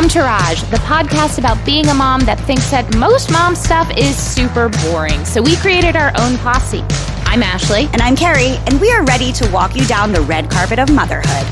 Momtourage, the podcast about being a mom that thinks that most mom stuff is super boring. So we created our own posse. I'm Ashley. And I'm Carrie, and we are ready to walk you down the red carpet of motherhood.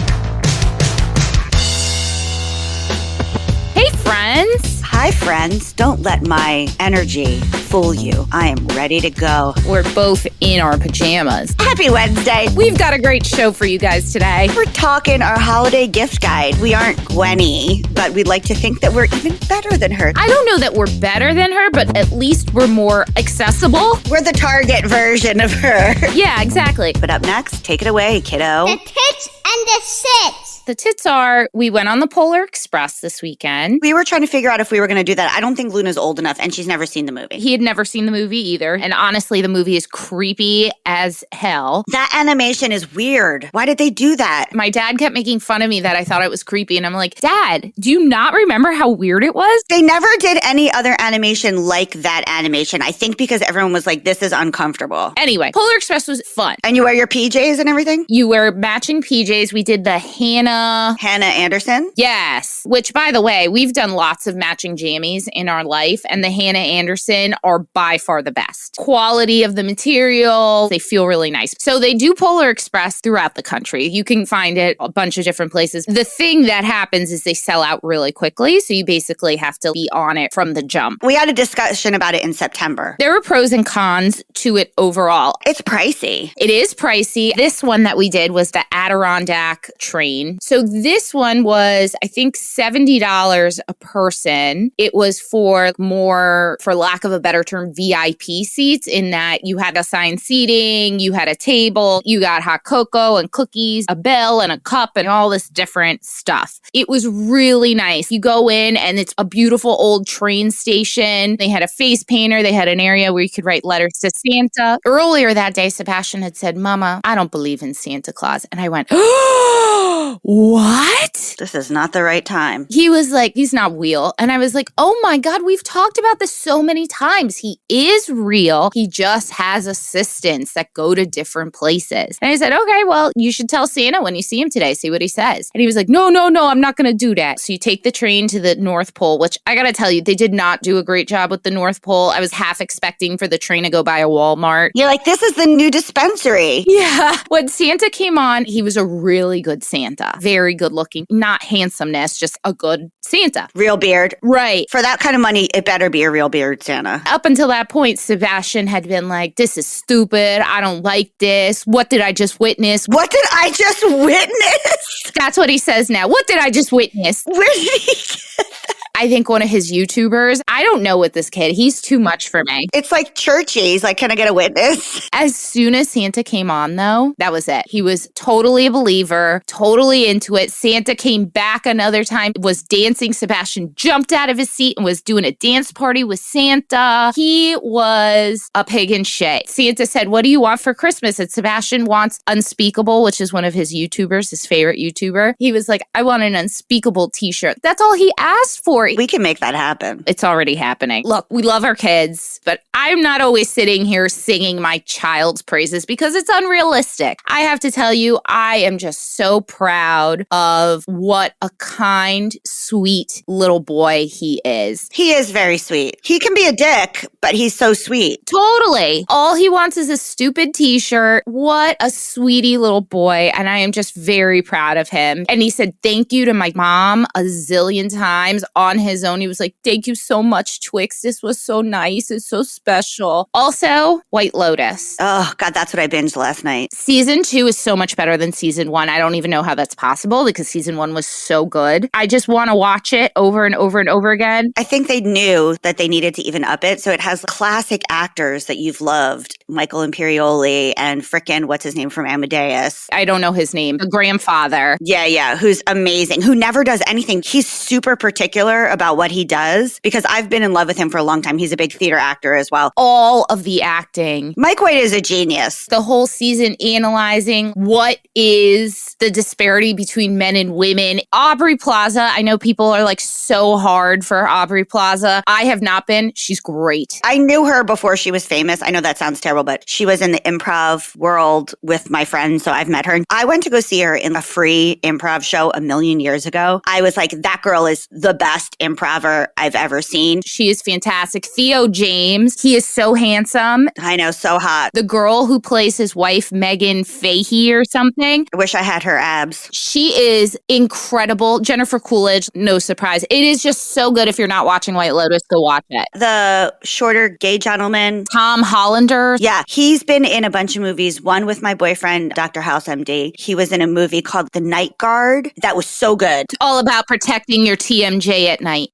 Hey, friends. Hi, friends. Don't let my energy fool you. I am ready to go. We're both in our pajamas. Happy Wednesday. We've got a great show for you guys today. We're talking our holiday gift guide. We aren't Gwenny, but we'd like to think that we're even better than her. I don't know that we're better than her, but at least we're more accessible. We're the Target version of her. Yeah, exactly. But up next, take it away, kiddo. The tits and the sits. The tits are, we went on the Polar Express this weekend. We were trying to figure out if we were going to do that. I don't think Luna's old enough, and she's never seen the movie. He had never seen the movie either. And honestly, the movie is creepy as hell. That animation is weird. Why did they do that? My dad kept making fun of me that I thought it was creepy. And I'm like, Dad, do you not remember how weird it was? They never did any other animation like that animation. I think because everyone was like, this is uncomfortable. Anyway, Polar Express was fun. And you wear your PJs and everything? You wear matching PJs. We did the Hannah Anderson? Yes. Which, by the way, we've done lots of matching jammies in our life, and the Hannah Anderson are by far the best. Quality of the material, they feel really nice. So they do Polar Express throughout the country. You can find it a bunch of different places. The thing that happens is they sell out really quickly, so you basically have to be on it from the jump. We had a discussion about it in September. There were pros and cons to it overall. It's pricey. It is pricey. This one that we did was the Adirondack train. So this one was, I think, $70 a person. It was for more, for lack of a better term, VIP seats, in that you had assigned seating, you had a table, you got hot cocoa and cookies, a bell and a cup and all this different stuff. It was really nice. You go in and it's a beautiful old train station. They had a face painter. They had an area where you could write letters to Santa. Earlier that day, Sebastian had said, Mama, I don't believe in Santa Claus. And I went, oh, what? This is not the right time. He was like, he's not real. And I was like, oh my God, we've talked about this so many times. He is real. He just has assistants that go to different places. And I said, okay, well, you should tell Santa when you see him today, see what he says. And he was like, no, I'm not going to do that. So you take the train to the North Pole, which I got to tell you, they did not do a great job with the North Pole. I was half expecting for the train to go by a Walmart. You're like, this is the new dispensary. Yeah. When Santa came on, he was a really good Santa. Very good looking. Not handsomeness, just a good Santa. Real beard. Right. For that kind of money, it better be a real beard Santa. Up until that point, Sebastian had been like, this is stupid. I don't like this. What did I just witness? What did I just witness? That's what he says now. What did I just witness? Where did he get that? I think one of his YouTubers. I don't know with this kid. He's too much for me. It's like churchy. He's like, can I get a witness? As soon as Santa came on, though, that was it. He was totally a believer, totally into it. Santa came back another time, was dancing. Sebastian jumped out of his seat and was doing a dance party with Santa. He was a pig in shit. Santa said, what do you want for Christmas? And Sebastian wants Unspeakable, which is one of his YouTubers, his favorite YouTuber. He was like, I want an Unspeakable t-shirt. That's all he asked for. We can make that happen. It's already happening. Look, we love our kids, but I'm not always sitting here singing my child's praises because it's unrealistic. I have to tell you, I am just so proud of what a kind, sweet little boy he is. He is very sweet. He can be a dick, but he's so sweet. Totally. All he wants is a stupid t-shirt. What a sweetie little boy. And I am just very proud of him. And he said thank you to my mom a zillion times on his own. He was like, thank you so much, Twix. This was so nice. It's so special. Also, White Lotus. Oh, God, that's what I binged last night. Season 2 is so much better than season 1. I don't even know how that's possible because season 1 was so good. I just want to watch it over and over and over again. I think they knew that they needed to even up it. So it has classic actors that you've loved. Michael Imperioli and frickin' what's his name from Amadeus. I don't know his name. The grandfather. Yeah. Who's amazing. Who never does anything. He's super particular about what he does because I've been in love with him for a long time. He's a big theater actor as well. All of the acting. Mike White is a genius. The whole season analyzing what is the disparity between men and women. Aubrey Plaza, I know people are like so hard for Aubrey Plaza. I have not been. She's great. I knew her before she was famous. I know that sounds terrible. terrible, but she was in the improv world with my friend, so I've met her. I went to go see her in a free improv show a million years ago. I was like, that girl is the best improver I've ever seen. She is fantastic. Theo James, he is so handsome. I know, so hot. The girl who plays his wife, Megan Fahey or something. I wish I had her abs. She is incredible. Jennifer Coolidge, no surprise. It is just so good. If you're not watching White Lotus, go watch it. The shorter gay gentleman. Tom Hollander. Yeah, he's been in a bunch of movies. One with my boyfriend, Dr. House MD. He was in a movie called The Night Guard. That was so good. It's all about protecting your TMJ at night.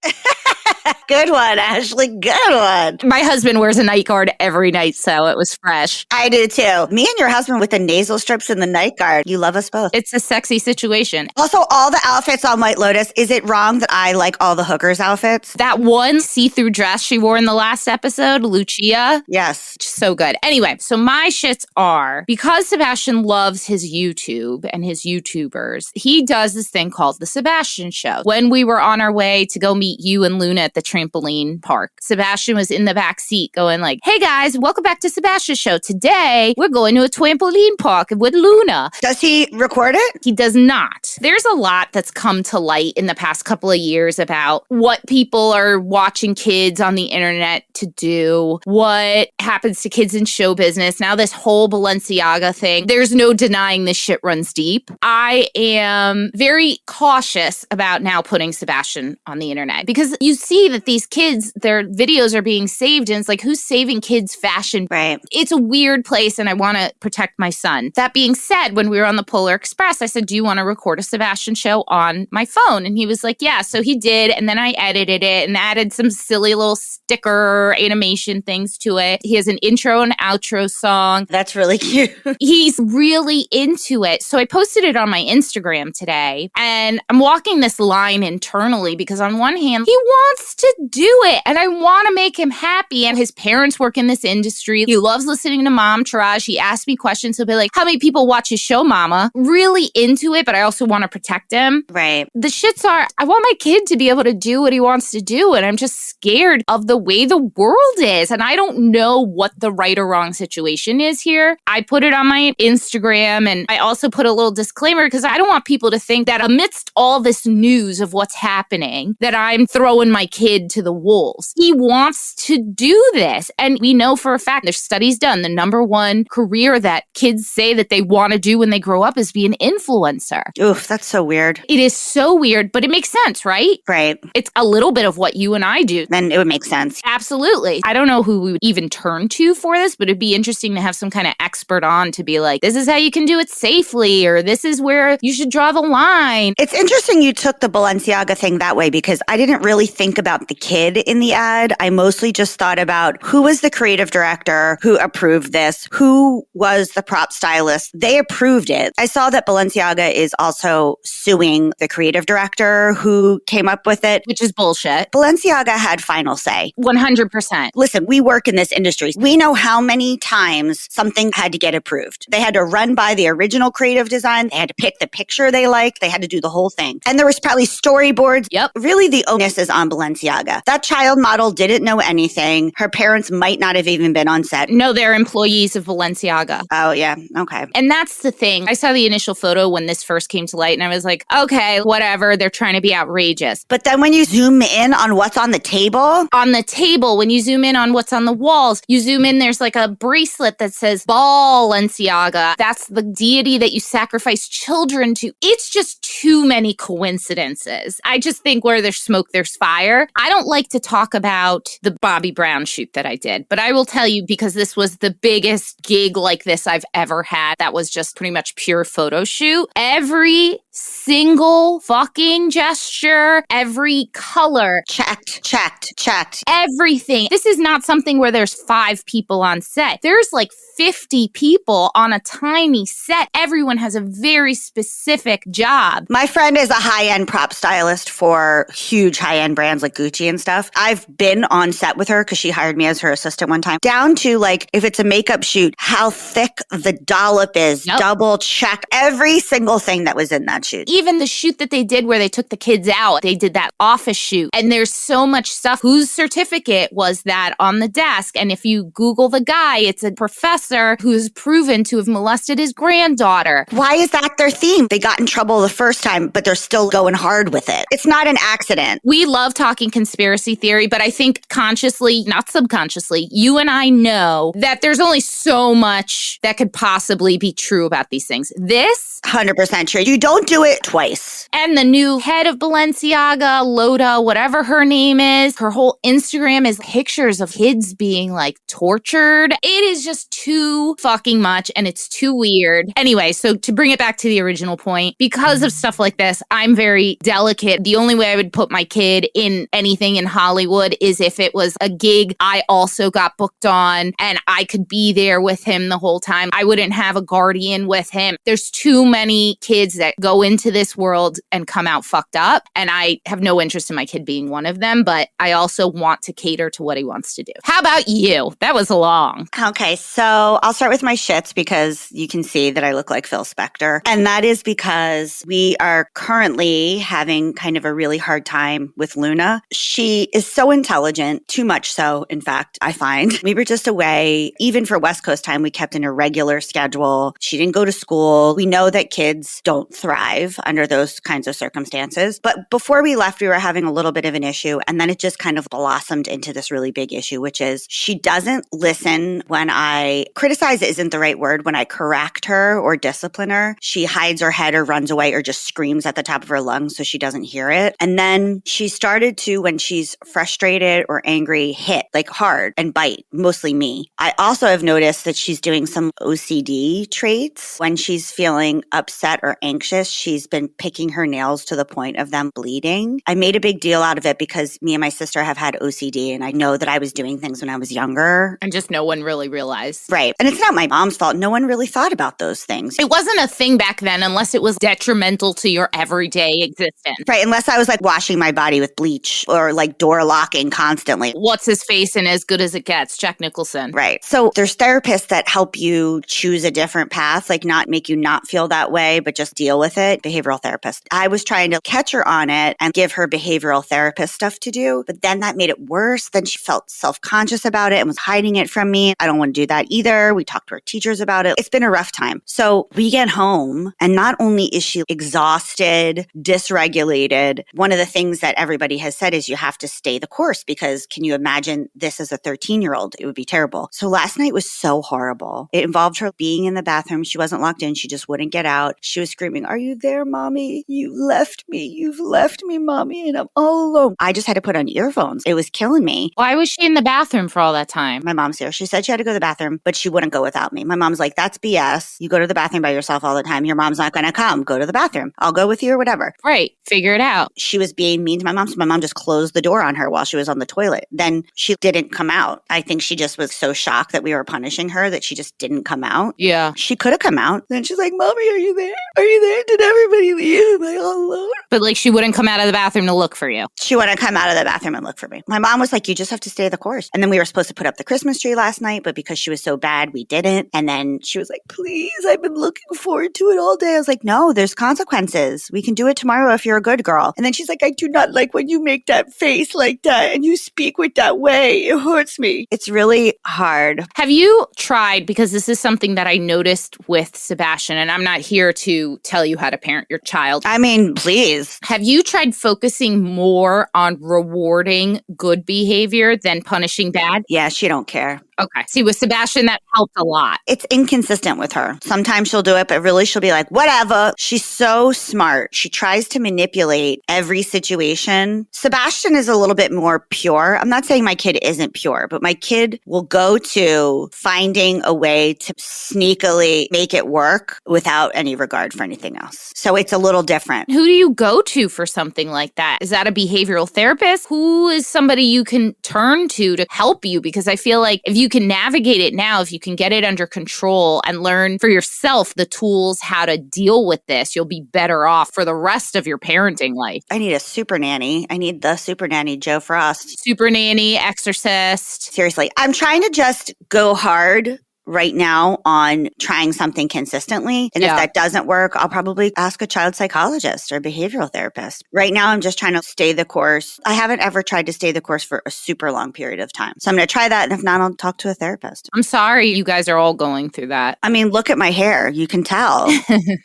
Good one, Ashley. Good one. My husband wears a night guard every night, so it was fresh. I do too. Me and your husband with the nasal strips and the night guard. You love us both. It's a sexy situation. Also, all the outfits on White Lotus. Is it wrong that I like all the hookers' outfits? That one see-through dress she wore in the last episode, Lucia. Yes. So good. Anyway, so my shits are, because Sebastian loves his YouTube and his YouTubers, he does this thing called The Sebastian Show. When we were on our way to go meet you and Luna at the trampoline park, Sebastian was in the back seat going like, hey guys, welcome back to Sebastian's Show. Today, we're going to a trampoline park with Luna. Does he record it? He does not. There's a lot that's come to light in the past couple of years about what people are watching kids on the internet to do, what happens to kids in show business. Now this whole Balenciaga thing, there's no denying this shit runs deep. I am very cautious about now putting Sebastian on the internet because you see that these kids, their videos are being saved and it's like, who's saving kids' fashion? Right. It's a weird place and I want to protect my son. That being said, when we were on the Polar Express, I said, do you want to record a Sebastian show on my phone? And he was like, yeah. So he did. And then I edited it and added some silly little sticker animation things to it. He has an intro and outro song. That's really cute. He's really into it. So I posted it on my Instagram today and I'm walking this line internally because on one hand, he wants to do it and I want to make him happy. And his parents work in this industry. He loves listening to Momtourage. He asks me questions. He'll be like, how many people watch his show, mama? Really into it, but I also want to protect him. Right. The shits are, I want my kid to be able to do what he wants to do. And I'm just scared of the way the world is. And I don't know what the right or wrong situation is here. I put it on my Instagram and I also put a little disclaimer because I don't want people to think that amidst all this news of what's happening, that I'm throwing my kid to the wolves. He wants to do this. And we know for a fact, there's studies done, the number one career that kids say that they want to do when they grow up is be an influencer. Oof, that's so weird. It is so weird, but it makes sense, right? Right. It's a little bit of what you and I do. Then it would make sense. Absolutely. I don't know who we would even turn to for this, but it'd be interesting to have some kind of expert on to be like, this is how you can do it safely, or this is where you should draw the line. It's interesting you took the Balenciaga thing that way because I didn't really think about the kid in the ad. I mostly just thought about who was the creative director, who approved this, who was the prop stylist. They approved it. I saw that Balenciaga is also suing the creative director who came up with it. Which is bullshit. Balenciaga had final say. 100%. Listen, we work in this industry. We know how many times something had to get approved. They had to run by the original creative design. They had to pick the picture they liked. They had to do the whole thing. And there was probably storyboards. Yep. Really, the onus is on Balenciaga. That child model didn't know anything. Her parents might not have even been on set. No, they're employees of Balenciaga. Oh, yeah. Okay. And that's the thing. I saw the initial photo when this first came to light and I was like, okay, whatever. They're trying to be outrageous. But then when you zoom in on what's on the table, When you zoom in on what's on the walls, you zoom in, there's like a bracelet that says Balenciaga. That's the deity that you sacrifice children to. It's just too many coincidences. I just think where there's smoke, there's fire. I don't like to talk about the Bobby Brown shoot that I did, but I will tell you because this was the biggest gig like this I've ever had. That was just pretty much pure photo shoot. Every single fucking gesture, every color. checked. Everything. This is not something where there's 5 people on set. There's like 50 people on a tiny set. Everyone has a very specific job. My friend is a high-end prop stylist for huge high-end brands like Gucci and stuff. I've been on set with her because she hired me as her assistant one time. Down to like, if it's a makeup shoot, how thick the dollop is. Yep. Double check every single thing that was in that not shoot. Even the shoot that they did where they took the kids out, they did that office shoot. And there's so much stuff. Whose certificate was that on the desk? And if you Google the guy, it's a professor who's proven to have molested his granddaughter. Why is that their theme? They got in trouble the first time, but they're still going hard with it. It's not an accident. We love talking conspiracy theory, but I think consciously, not subconsciously, you and I know that there's only so much that could possibly be true about these things. This 100% true. You don't do it twice. and the new head of Balenciaga, Loda, whatever her name is, her whole Instagram is pictures of kids being like tortured. It is just too fucking much and it's too weird. Anyway, so to bring it back to the original point, because of stuff like this, I'm very delicate. The only way I would put my kid in anything in Hollywood is if it was a gig I also got booked on and I could be there with him the whole time. I wouldn't have a guardian with him. There's too many kids that go into this world and come out fucked up. And I have no interest in my kid being one of them, but I also want to cater to what he wants to do. How about you? That was long. Okay, so I'll start with my shits because you can see that I look like Phil Spector. And that is because we are currently having kind of a really hard time with Luna. She is so intelligent, too much so, in fact, I find. We were just away. Even for West Coast time, we kept in a regular schedule. She didn't go to school. We know that kids don't thrive under those kinds of circumstances. But before we left, we were having a little bit of an issue. And then it just kind of blossomed into this really big issue, which is she doesn't listen when I criticize isn't the right word. When I correct her or discipline her, she hides her head or runs away or just screams at the top of her lungs so she doesn't hear it. And then she started to, when she's frustrated or angry, hit like hard and bite, mostly me. I also have noticed that she's doing some OCD traits. When she's feeling upset or anxious, she's been picking her nails to the point of them bleeding. I made a big deal out of it because me and my sister have had OCD and I know that I was doing things when I was younger. And just no one really realized. Right. And it's not my mom's fault. No one really thought about those things. It wasn't a thing back then unless it was detrimental to your everyday existence. Right. Unless I was like washing my body with bleach or like door locking constantly. What's his face in As Good as It Gets? Jack Nicholson. Right. So there's therapists that help you choose a different path, like not make you not feel that way, but just deal with it. Behavioral therapist. I was trying to catch her on it and give her behavioral therapist stuff to do, but then that made it worse. Then she felt self-conscious about it and was hiding it from me. I don't want to do that either. We talked to our teachers about it. It's been a rough time. So we get home and not only is she exhausted, dysregulated, one of the things that everybody has said is you have to stay the course because can you imagine this as a 13-year-old? It would be terrible. So last night was so horrible. It involved her being in the bathroom. She wasn't locked in. She just wouldn't get out. She was screaming, "Are you there, mommy? You left me. You've left me, mommy, and I'm all alone." I just had to put on earphones. It was killing me. Why was she in the bathroom for all that time? My mom's here. She said she had to go to the bathroom, but she wouldn't go without me. My mom's like, "That's BS. You go to the bathroom by yourself all the time. Your mom's not going to come. Go to the bathroom. I'll go with you or whatever." Right. Figure it out. She was being mean to my mom, so my mom just closed the door on her while she was on the toilet. Then she didn't come out. I think she just was so shocked that we were punishing her that she just didn't come out. Yeah. She could have come out. Then she's like, "Mommy, are you there? Are you there? Did everybody leave? Am I all alone?" But like she wouldn't come out of the bathroom to look for you. She wouldn't come out of the bathroom and look for me. My mom was like, "You just have to stay the course." And then we were supposed to put up the Christmas tree last night, but because she was so bad, we didn't. And then she was like, "Please, I've been looking forward to it all day." I was like, "No, there's consequences. We can do it tomorrow if you're a good girl." And then she's like, "I do not like when you make that face like that and you speak with that way. It hurts me." It's really hard. Have you tried, because this is something that I noticed with Sebastian, and I'm not here to tell you how to parent your child. I mean, please. Have you tried focusing more on rewarding good behavior than punishing bad? Yeah, she don't care. Okay. See, with Sebastian, that helped a lot. It's inconsistent with her. Sometimes she'll do it, but really she'll be like, whatever. She's so smart. She tries to manipulate every situation. Sebastian is a little bit more pure. I'm not saying my kid isn't pure, but my kid will go to finding a way to sneakily make it work without any regard for anything else. So it's a little different. Who do you go to for something like that? Is that a behavioral therapist? Who is somebody you can turn to help you? Because I feel like if you can navigate it now, if you can get it under control and learn for yourself the tools how to deal with this, you'll be better off for the rest of your parenting life. I need a super nanny. I need the super nanny, Joe Frost. Super nanny, exorcist. Seriously, I'm trying to just go hard right now on trying something consistently. And if that doesn't work, I'll probably ask a child psychologist or behavioral therapist. Right now, I'm just trying to stay the course. I haven't ever tried to stay the course for a super long period of time. So I'm going to try that. And if not, I'll talk to a therapist. I'm sorry you guys are all going through that. I mean, look at my hair. You can tell.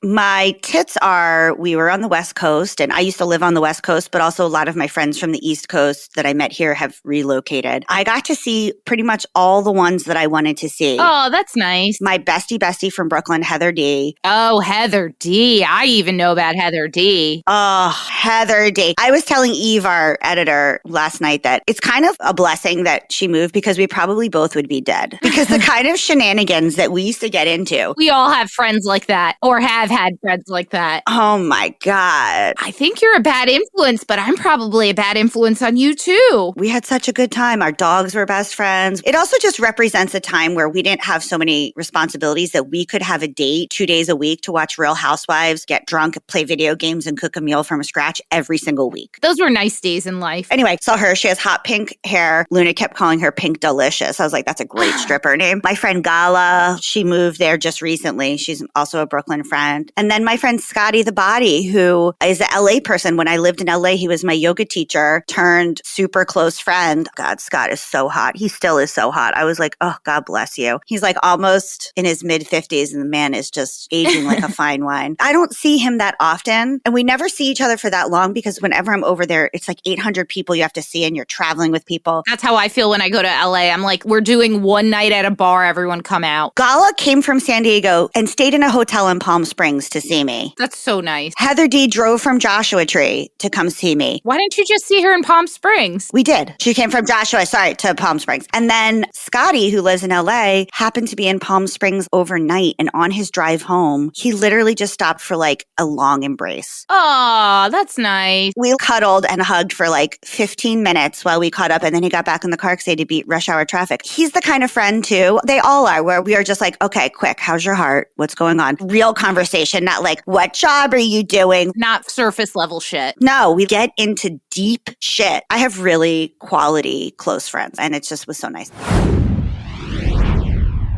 My tits we were on the West Coast, and I used to live on the West Coast, but also a lot of my friends from the East Coast that I met here have relocated. I got to see pretty much all the ones that I wanted to see. Oh, that's nice. My bestie from Brooklyn, Heather D. Oh, Heather D. I even know about Heather D. Oh, Heather D. I was telling Eve, our editor, last night that it's kind of a blessing that she moved because we probably both would be dead. Because the kind of shenanigans that we used to get into. We all have friends like that or have had friends like that. Oh my God. I think you're a bad influence, but I'm probably a bad influence on you too. We had such a good time. Our dogs were best friends. It also just represents a time where we didn't have so many responsibilities that we could have a date 2 days a week to watch Real Housewives, get drunk, play video games, and cook a meal from scratch every single week. Those were nice days in life. Anyway, saw her. She has hot pink hair. Luna kept calling her Pink Delicious. I was like, that's a great stripper name. My friend Gala, she moved there just recently. She's also a Brooklyn friend. And then my friend Scotty the Body, who is an LA person. When I lived in LA, he was my yoga teacher turned super close friend. God, Scott is so hot. He still is so hot. I was like, oh, God bless you. He's like almost in his mid 50s and the man is just aging like a fine wine. I don't see him that often. And we never see each other for that long because whenever I'm over there, it's like 800 people you have to see and you're traveling with people. That's how I feel when I go to LA. I'm like, we're doing one night at a bar. Everyone come out. Gala came from San Diego and stayed in a hotel in Palm Springs to see me. That's so nice. Heather D drove from Joshua Tree to come see me. Why didn't you just see her in Palm Springs? We did. She came from Joshua, to Palm Springs. And then Scotty, who lives in LA, happened to be in Palm Springs overnight. And on his drive home, he literally just stopped for like a long embrace. Oh, that's nice. We cuddled and hugged for like 15 minutes while we caught up. And then he got back in the car because he had to beat rush hour traffic. He's the kind of friend too. They all are, where we are just like, okay, quick, how's your heart? What's going on? Real conversation, not like, what job are you doing? Not surface level shit. No, we get into deep shit. I have really quality close friends, and it just was so nice.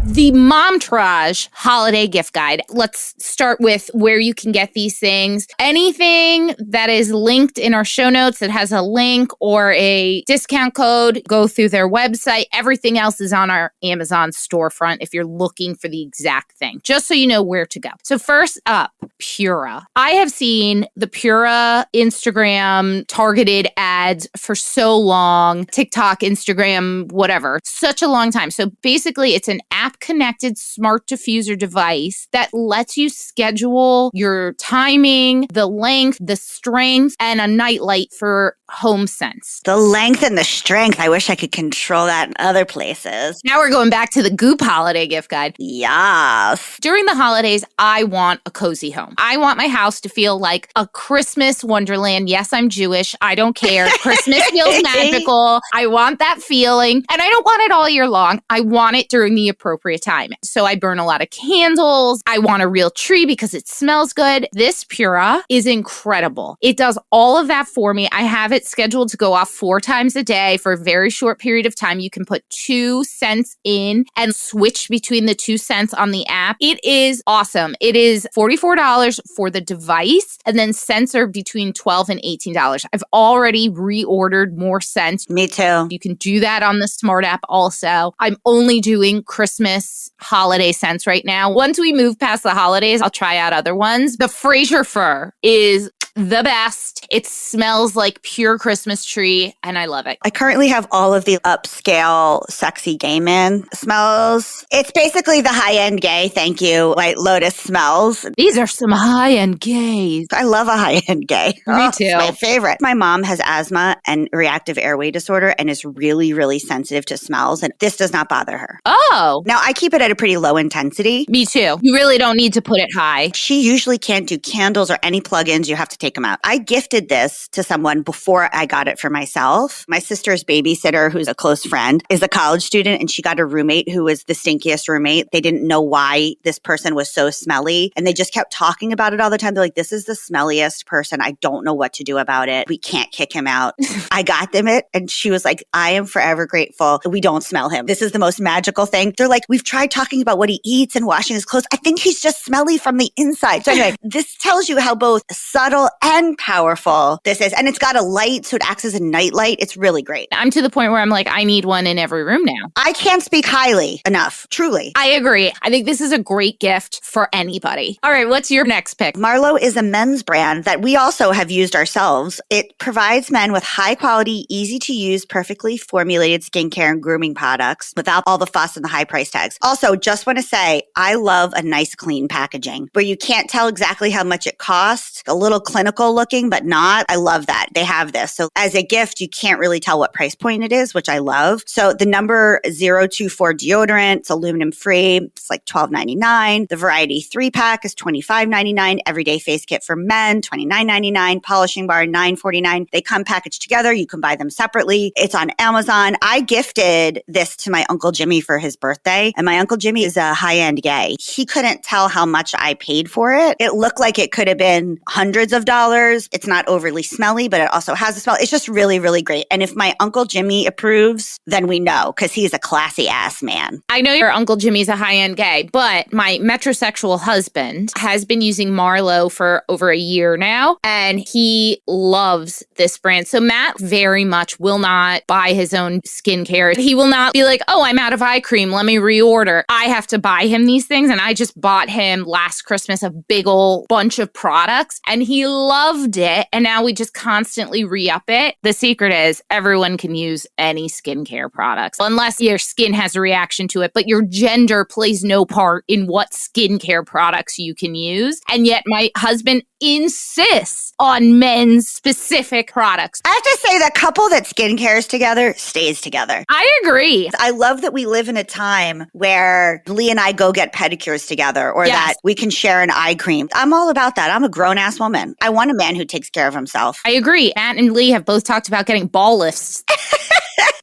The Momtourage holiday gift guide. Let's start with where you can get these things. Anything that is linked in our show notes that has a link or a discount code, go through their website. Everything else is on our Amazon storefront if you're looking for the exact thing, just so you know where to go. So first up, Pura. I have seen the Pura Instagram targeted ads for so long, TikTok, Instagram, whatever, such a long time. So basically it's an app connected smart diffuser device that lets you schedule your timing, the length, the strength, and a nightlight for home sense. The length and the strength. I wish I could control that in other places. Now we're going back to the Goop holiday gift guide. Yes. During the holidays, I want a cozy home. I want my house to feel like a Christmas wonderland. Yes, I'm Jewish. I don't care. Christmas feels magical. I want that feeling. And I don't want it all year long. I want it during the appropriate time. So I burn a lot of candles. I want a real tree because it smells good. This Pura is incredible. It does all of that for me. I have it scheduled to go off 4 times a day for a very short period of time. You can put 2 scents in and switch between the 2 scents on the app. It is awesome. It is $44 for the device, and then scents are between $12 and $18. I've already reordered more scents. Me too. You can do that on the smart app also. I'm only doing Christmas holiday scents right now. Once we move past the holidays, I'll try out other ones. The Fraser Fir is the best. It smells like pure Christmas tree, and I love it. I currently have all of the upscale sexy gay man smells. It's basically the high-end gay, thank you, White Lotus smells. These are some high-end gays. I love a high-end gay. Me too. It's my favorite. My mom has asthma and reactive airway disorder and is really, really sensitive to smells, and this does not bother her. Oh. Now, I keep it at a pretty low intensity. Me too. You really don't need to put it high. She usually can't do candles or any plugins. You have to take take them out. I gifted this to someone before I got it for myself. My sister's babysitter, who's a close friend, is a college student, and she got a roommate who was the stinkiest roommate. They didn't know why this person was so smelly, and they just kept talking about it all the time. They're like, this is the smelliest person. I don't know what to do about it. We can't kick him out. I got them it, and she was like, I am forever grateful that we don't smell him. This is the most magical thing. They're like, we've tried talking about what he eats and washing his clothes. I think he's just smelly from the inside. So anyway, this tells you how both subtle and powerful this is. And it's got a light, so it acts as a night light. It's really great. I'm to the point where I'm like, I need one in every room now. I can't speak highly enough, truly. I agree. I think this is a great gift for anybody. All right, what's your next pick? Marlowe is a men's brand that we also have used ourselves. It provides men with high quality, easy to use, perfectly formulated skincare and grooming products without all the fuss and the high price tags. Also, just want to say, I love a nice clean packaging where you can't tell exactly how much it costs. A little clinical looking, but not. I love that. They have this. So as a gift, you can't really tell what price point it is, which I love. So the number 024 deodorant, it's aluminum free. It's like $12.99. The variety 3-pack is $25.99. Everyday face kit for men, $29.99. Polishing bar, $9.49. They come packaged together. You can buy them separately. It's on Amazon. I gifted this to my Uncle Jimmy for his birthday. And my Uncle Jimmy is a high-end gay. He couldn't tell how much I paid for it. It looked like it could have been hundreds of dollars. It's not overly smelly, but it also has a smell. It's just really, really great. And if my Uncle Jimmy approves, then we know, because he's a classy ass man. I know your Uncle Jimmy's a high-end gay, but my metrosexual husband has been using Marlowe for over a year now, and he loves this brand. So Matt very much will not buy his own skincare. He will not be like, oh, I'm out of eye cream, let me reorder. I have to buy him these things, and I just bought him last Christmas a big ol' bunch of products, and he loved it, and now we just constantly re-up it. The secret is everyone can use any skincare products, unless your skin has a reaction to it, but your gender plays no part in what skincare products you can use. And yet my husband insists on men's specific products. I have to say, the couple that skincares together stays together. I agree. I love that we live in a time where Lee and I go get pedicures together, or that we can share an eye cream. I'm all about that. I'm a grown-ass woman. I want a man who takes care of himself. I agree. Matt and Lee have both talked about getting ball lifts.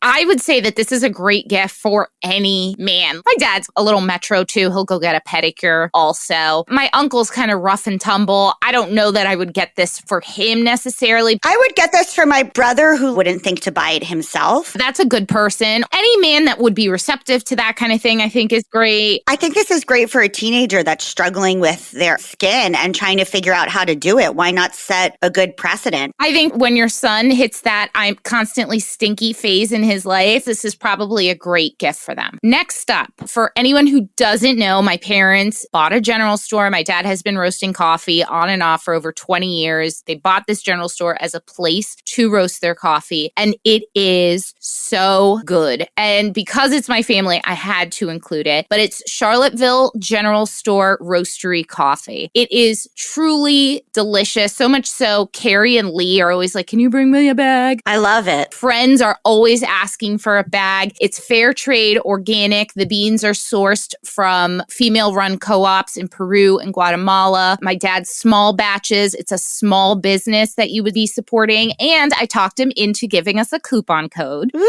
I would say that this is a great gift for any man. My dad's a little metro too. He'll go get a pedicure also. My uncle's kind of rough and tumble. I don't know that I would get this for him necessarily. I would get this for my brother who wouldn't think to buy it himself. That's a good person. Any man that would be receptive to that kind of thing, I think is great. I think this is great for a teenager that's struggling with their skin and trying to figure out how to do it. Why not set a good precedent? I think when your son hits that I'm constantly stinky phase in his life, this is probably a great gift for them. Next up, for anyone who doesn't know, my parents bought a general store. My dad has been roasting coffee on and off for over 20 years. They bought this general store as a place to roast their coffee, and it is so good. And because it's my family, I had to include it, but it's Charlotteville General Store Roastery coffee. It is truly delicious. So much so, Carrie and Lee are always like, can you bring me a bag? I love it. Friends are always asking for a bag. It's fair trade, organic. The beans are sourced from female-run co-ops in Peru and Guatemala. My dad's small batches. It's a small business that you would be supporting. And I talked him into giving us a coupon code. Woo!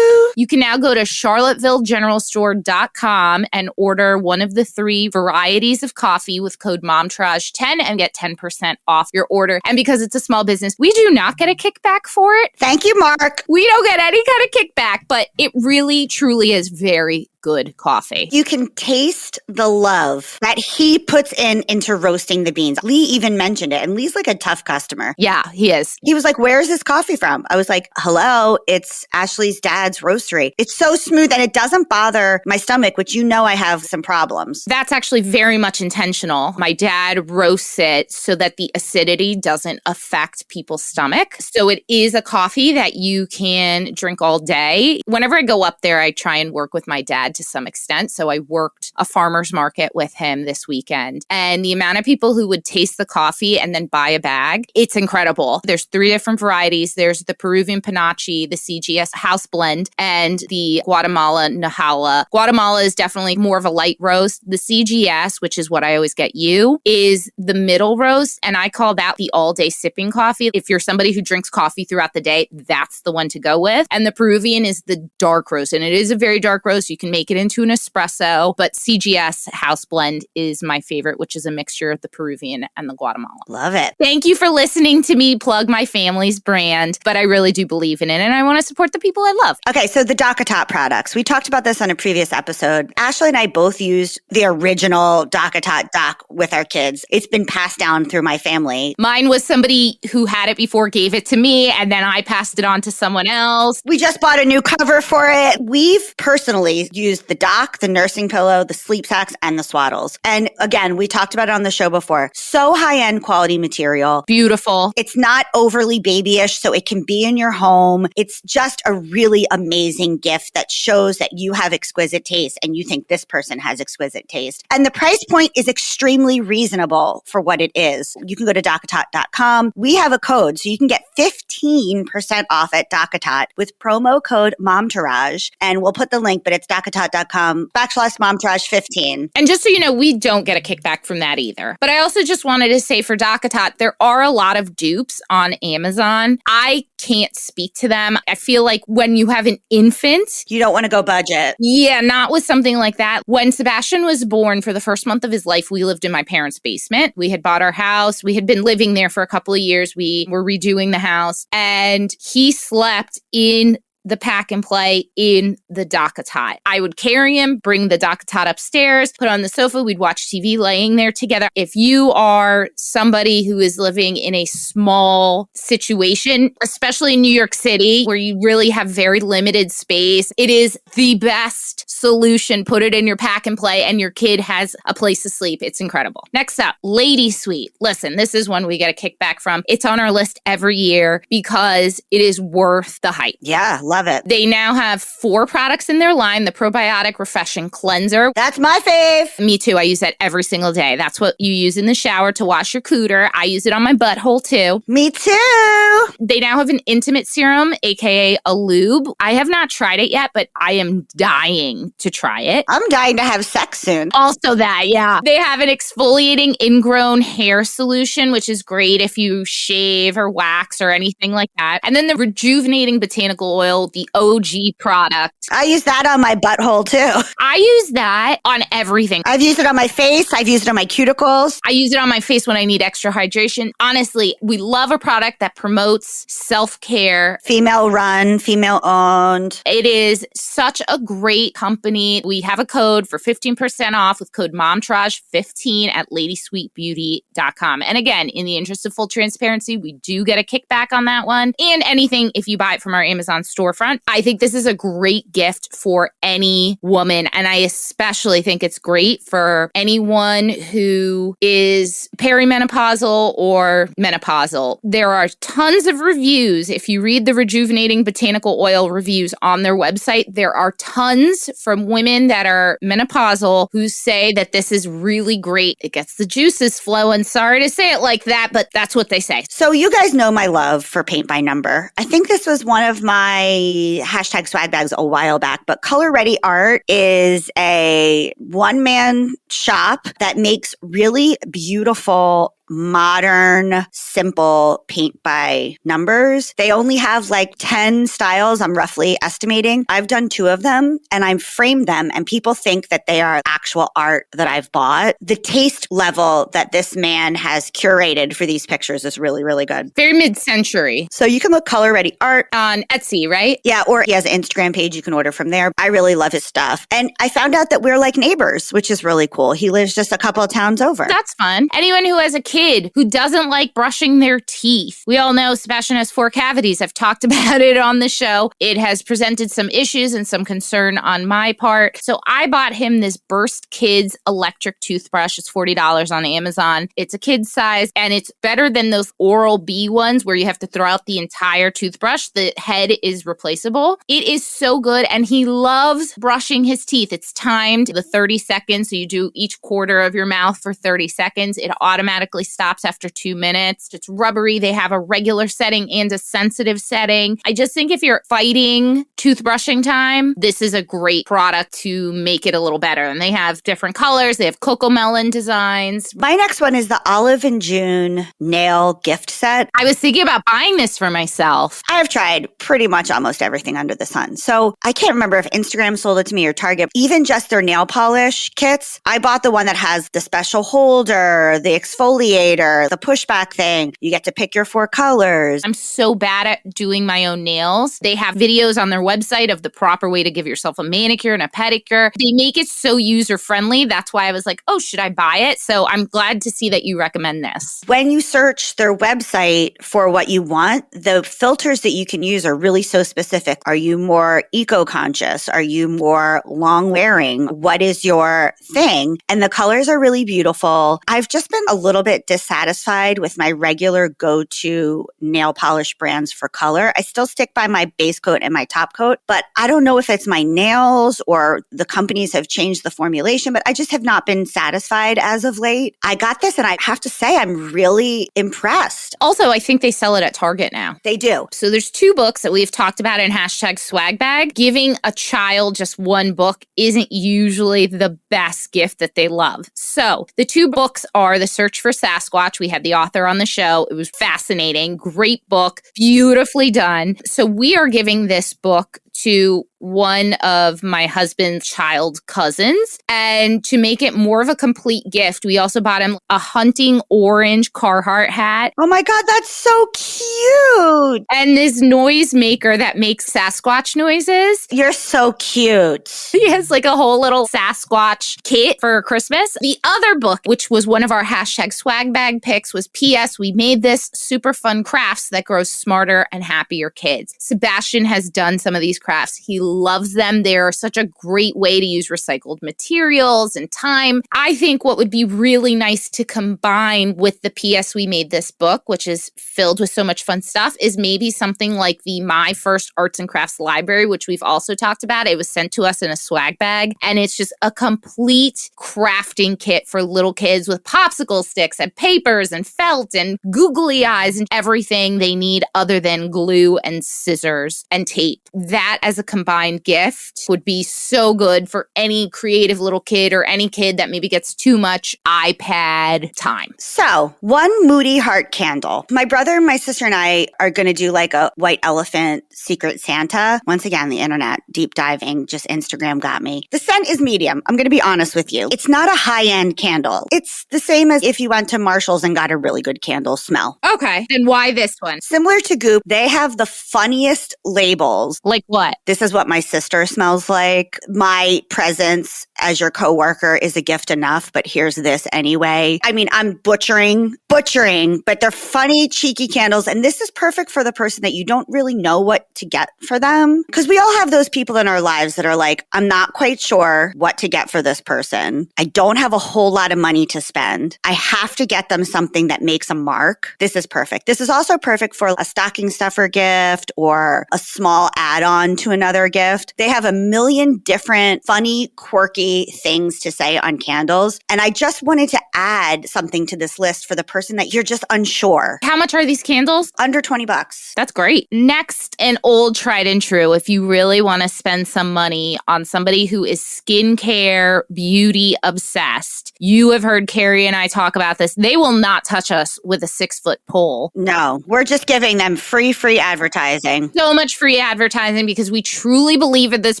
You can now go to charlottevillegeneralstore.com and order one of the 3 varieties of coffee with code Momtourage10 and get 10% off your order. And because it's a small business, we do not get a kickback for it. Thank you, Mark. We don't get any kind of kickback, but it really, truly is very good coffee. You can taste the love that he puts into roasting the beans. Lee even mentioned it, and Lee's like a tough customer. Yeah, he is. He was like, where's this coffee from? I was like, hello, it's Ashley's dad's roastery. It's so smooth and it doesn't bother my stomach, which you know I have some problems. That's actually very much intentional. My dad roasts it so that the acidity doesn't affect people's stomach. So it is a coffee that you can drink all day. Whenever I go up there, I try and work with my dad to some extent. So I worked a farmer's market with him this weekend. And the amount of people who would taste the coffee and then buy a bag, it's incredible. There's 3 different varieties. There's the Peruvian Panache, the CGS House Blend, and the Guatemala Nahala. Guatemala is definitely more of a light roast. The CGS, which is what I always get you, is the middle roast. And I call that the all-day sipping coffee. If you're somebody who drinks coffee throughout the day, that's the one to go with. And the Peruvian is the dark roast. And it is a very dark roast. You can make it into an espresso, but CGS House Blend is my favorite, which is a mixture of the Peruvian and the Guatemala. Love it. Thank you for listening to me plug my family's brand, but I really do believe in it and I want to support the people I love. Okay, so the DockATot products. We talked about this on a previous episode. Ashley and I both used the original DockATot dock with our kids. It's been passed down through my family. Mine was somebody who had it before, gave it to me, and then I passed it on to someone else. We just bought a new cover for it. We've personally used the dock, the nursing pillow, the sleep sacks, and the swaddles. And again, we talked about it on the show before. So high-end quality material. Beautiful. It's not overly babyish, so it can be in your home. It's just a really amazing gift that shows that you have exquisite taste and you think this person has exquisite taste. And the price point is extremely reasonable for what it is. You can go to DockATot.com. We have a code, so you can get 15% off at DockATot with promo code Momtourage. And we'll put the link, but it's DockATot.com/Momtourage15. And just so you know, we don't get a kickback from that either. But I also just wanted to say for DockATot, there are a lot of dupes on Amazon. I can't speak to them. I feel like when you have an infant, you don't want to go budget. Yeah, not with something like that. When Sebastian was born, for the first month of his life, we lived in my parents' basement. We had bought our house. We had been living there for a couple of years. We were redoing the house and he slept in the pack and play in the DockATot. I would carry him, bring the DockATot upstairs, put on the sofa. We'd watch TV laying there together. If you are somebody who is living in a small situation, especially in New York City, where you really have very limited space, it is the best solution. Put it in your pack and play and your kid has a place to sleep. It's incredible. Next up, Lady Suite. Listen, this is one we get a kickback from. It's on our list every year because it is worth the hype. Yeah, love it. They now have 4 products in their line. The Probiotic Refreshing Cleanser. That's my fave. Me too. I use that every single day. That's what you use in the shower to wash your cooter. I use it on my butthole too. Me too. They now have an intimate serum, aka a lube. I have not tried it yet, but I am dying to try it. I'm dying to have sex soon. Also that, yeah. They have an exfoliating ingrown hair solution, which is great if you shave or wax or anything like that. And then the rejuvenating botanical oil, the OG product. I use that on my butthole too. I use that on everything. I've used it on my face. I've used it on my cuticles. I use it on my face when I need extra hydration. Honestly, we love a product that promotes self-care. Female run, female owned. It is such a great company. We have a code for 15% off with code Momtourage15 at ladysweetbeauty.com. And again, in the interest of full transparency, we do get a kickback on that one. And anything if you buy it from our Amazon storefront. I think this is a great gift for any woman. And I especially think it's great for anyone who is perimenopausal or menopausal. There are tons of reviews. If you read the rejuvenating botanical oil reviews on their website, there are tons from women that are menopausal who say that this is really great. It gets the juices flowing. Sorry to say it like that, but that's what they say. So you guys know my love for paint by number. I think this was one of my hashtag swag bags a while back, but Color Ready Art is a one-man shop that makes really beautiful modern, simple paint by numbers. They only have like 10 styles, I'm roughly estimating. I've done 2 of them and I've framed them and people think that they are actual art that I've bought. The taste level that this man has curated for these pictures is really, really good. Very mid-century. So you can look Color Ready Art on Etsy, right? Yeah, or he has an Instagram page you can order from there. I really love his stuff. And I found out that we're like neighbors, which is really cool. He lives just a couple of towns over. That's fun. Anyone who has a kid kid who doesn't like brushing their teeth. We all know Sebastian has 4 cavities. I've talked about it on the show. It has presented some issues and some concern on my part. So I bought him this Burst Kids electric toothbrush. It's $40 on Amazon. It's a kid's size, and it's better than those Oral-B ones where you have to throw out the entire toothbrush. The head is replaceable. It is so good, and he loves brushing his teeth. It's timed the 30 seconds, so you do each quarter of your mouth for 30 seconds. It automatically stops after 2 minutes. It's rubbery. They have a regular setting and a sensitive setting. I just think if you're fighting toothbrushing time, this is a great product to make it a little better. And they have different colors. They have cocomelon designs. My next one is the Olive and June nail gift set. I was thinking about buying this for myself. I've tried pretty much almost everything under the sun. So I can't remember if Instagram sold it to me or Target. Even just their nail polish kits, I bought the one that has the special holder, the exfoliator, the pushback thing. You get to pick your 4 colors. I'm so bad at doing my own nails. They have videos on their website of the proper way to give yourself a manicure and a pedicure. They make it so user-friendly. That's why I was like, oh, should I buy it? So I'm glad to see that you recommend this. When you search their website for what you want, the filters that you can use are really so specific. Are you more eco-conscious? Are you more long-wearing? What is your thing? And the colors are really beautiful. I've just been a little bit dissatisfied with my regular go-to nail polish brands for color. I still stick by my base coat and my top coat, but I don't know if it's my nails or the companies have changed the formulation, but I just have not been satisfied as of late. I got this and I have to say I'm really impressed. Also, I think they sell it at Target now. They do. So there's 2 books that we've talked about in #swagbag. Giving a child just one book isn't usually the best gift that they love. So the 2 books are The Search for Sasquatch. We had the author on the show. It was fascinating. Great book. Beautifully done. So we are giving this book to one of my husband's child cousins. And to make it more of a complete gift, we also bought him a hunting orange Carhartt hat. Oh my God, that's so cute. And this noise maker that makes Sasquatch noises. You're so cute. He has like a whole little Sasquatch kit for Christmas. The other book, which was one of our #swagbag picks, was P.S. We made this super fun crafts that grows smarter and happier kids. Sebastian has done some of these crafts. He loves them. They're such a great way to use recycled materials and time. I think what would be really nice to combine with the P.S. We made this book, which is filled with so much fun stuff, is maybe something like the My First Arts and Crafts Library, which we've also talked about. It was sent to us in a swag bag, and it's just a complete crafting kit for little kids with popsicle sticks and papers and felt and googly eyes and everything they need other than glue and scissors and tape. That as a combined gift would be so good for any creative little kid or any kid that maybe gets too much iPad time. So, one moody heart candle. My brother, my sister, and I are going to do like a white elephant secret Santa. Once again, the internet deep diving, just Instagram got me. The scent is medium. I'm going to be honest with you. It's not a high-end candle. It's the same as if you went to Marshall's and got a really good candle smell. Okay, then why this one? Similar to Goop, they have the funniest labels. Like what? This is what my sister smells like. My presence as your coworker is a gift enough, but here's this anyway. I mean, I'm butchering, but they're funny, cheeky candles. And this is perfect for the person that you don't really know what to get for them. Because we all have those people in our lives that are like, I'm not quite sure what to get for this person. I don't have a whole lot of money to spend. I have to get them something that makes a mark. This is perfect. This is also perfect for a stocking stuffer gift or a small add-on to another gift. They have a million different funny, quirky things to say on candles. And I just wanted to add something to this list for the person that you're just unsure. How much are these candles? Under $20. That's great. Next, an old tried and true. If you really want to spend some money on somebody who is skincare, beauty obsessed, you have heard Carrie and I talk about this. They will not touch us with a 6-foot pole. No, we're just giving them free advertising. So much free advertising because we truly believe in this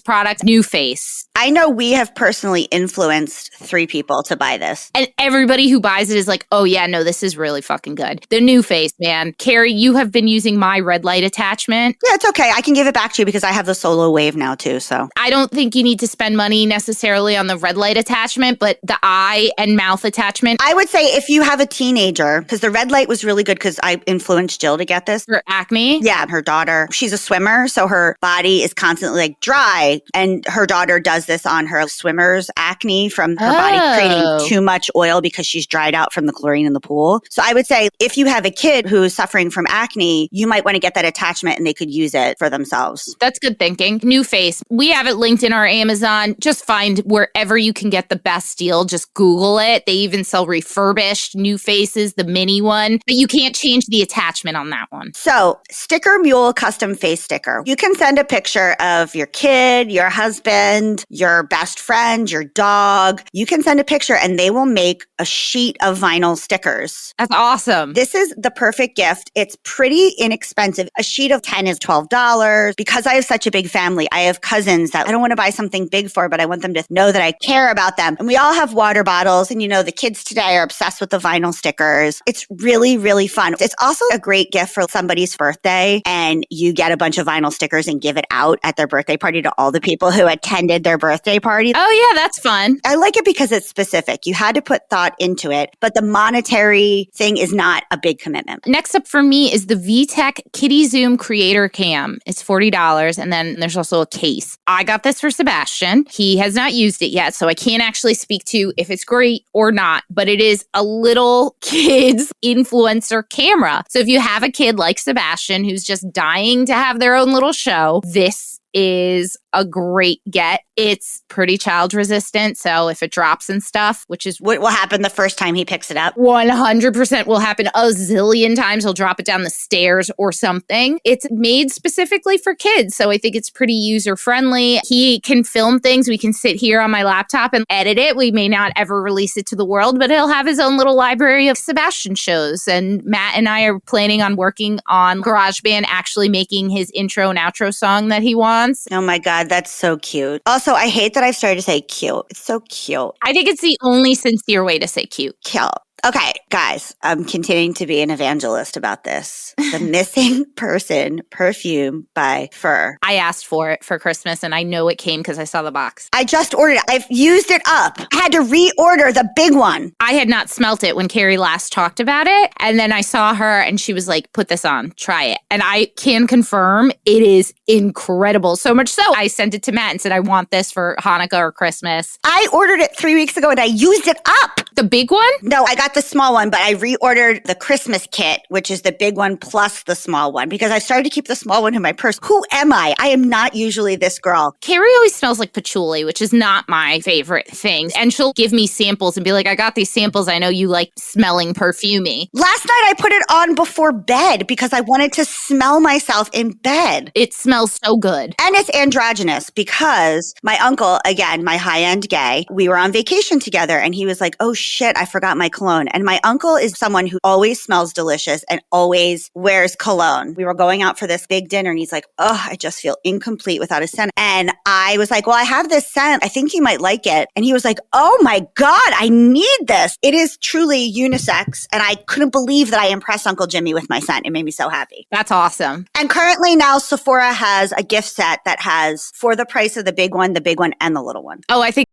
product, Nuface. I know we have personally influenced 3 people to buy this. And everybody who buys it is like, oh yeah, no, this is really fucking good. The Nuface, man. Carrie, you have been using my red light attachment. Yeah, it's okay. I can give it back to you because I have the Solo Wave now too, so. I don't think you need to spend money necessarily on the red light attachment, but the eye and mouth attachment. I would say if you have a teenager, because the red light was really good because I influenced Jill to get this. For acne? Yeah, her daughter, she's a swimmer, so her body is constantly like dry. And her daughter does this on her swimmer's acne from her body creating too much oil because she's dried out from the chlorine in the pool. So I would say if you have a kid who's suffering from acne, you might want to get that attachment and they could use it for themselves. That's good thinking. Nuface. We have it linked in our Amazon. Just find wherever you can get the best deal. Just Google it. They even sell refurbished Nufaces, the mini one, but you can't change the attachment on that one. So, Sticker Mule custom face sticker. You can send a picture of your kid, your husband, your best friend, your dog. You can send a picture and they will make a sheet of vinyl stickers. That's awesome. This is the perfect gift. It's pretty inexpensive. A sheet of 10 is $12. Because I have such a big family, I have cousins that I don't want to buy something big for, but I want them to know that I care about them. And we all have water bottles. And the kids today are obsessed with the vinyl stickers. It's really, really fun. It's also a great gift for somebody's birthday. And you get a bunch of vinyl stickers and give it out at their birthday party to all the people who attended their birthday party. Oh, yeah, that's fun. I like it because it's specific. You had to put thought into it, but the monetary thing is not a big commitment. Next up for me is the VTech KidiZoom Creator Cam. It's $40, and then there's also a case. I got this for Sebastian. He has not used it yet, so I can't actually speak to if it's great or not, but it is a little kid's influencer camera. So if you have a kid like Sebastian who's just dying to have their own little show, this is a great get. It's pretty child resistant. So if it drops and stuff, which is what will happen the first time he picks it up, 100% will happen a zillion times. He'll drop it down the stairs or something. It's made specifically for kids. So I think it's pretty user friendly. He can film things. We can sit here on my laptop and edit it. We may not ever release it to the world, but he'll have his own little library of Sebastian shows. And Matt and I are planning on working on GarageBand, actually making his intro and outro song that he wants. Oh my God, that's so cute. Also, I hate that I've started to say cute. It's so cute. I think it's the only sincere way to say cute. Cute. Okay, guys, I'm continuing to be an evangelist about this. The Missing Person perfume by Fur. I asked for it for Christmas and I know it came because I saw the box. I just ordered it. I've used it up. I had to reorder the big one. I had not smelt it when Carrie last talked about it. And then I saw her and she was like, put this on, try it. And I can confirm it is incredible. So much so, I sent it to Matt and said, I want this for Hanukkah or Christmas. I ordered it 3 weeks ago and I used it up. The big one? No, I got the small one, but I reordered the Christmas kit, which is the big one plus the small one, because I started to keep the small one in my purse. Who am I? I am not usually this girl. Carrie always smells like patchouli, which is not my favorite thing. And she'll give me samples and be like, I got these samples. I know you like smelling perfumey. Last night I put it on before bed because I wanted to smell myself in bed. It smells so good. And it's androgynous because my uncle, again, my high-end gay, we were on vacation together and he was like, oh shit, I forgot my cologne. And my uncle is someone who always smells delicious and always wears cologne. We were going out for this big dinner and he's like, oh, I just feel incomplete without a scent. And I was like, well, I have this scent. I think you might like it. And he was like, oh my God, I need this. It is truly unisex. And I couldn't believe that I impressed Uncle Jimmy with my scent. It made me so happy. That's awesome. And currently now Sephora has a gift set that has, for the price of the big one, and the little one. Oh, I think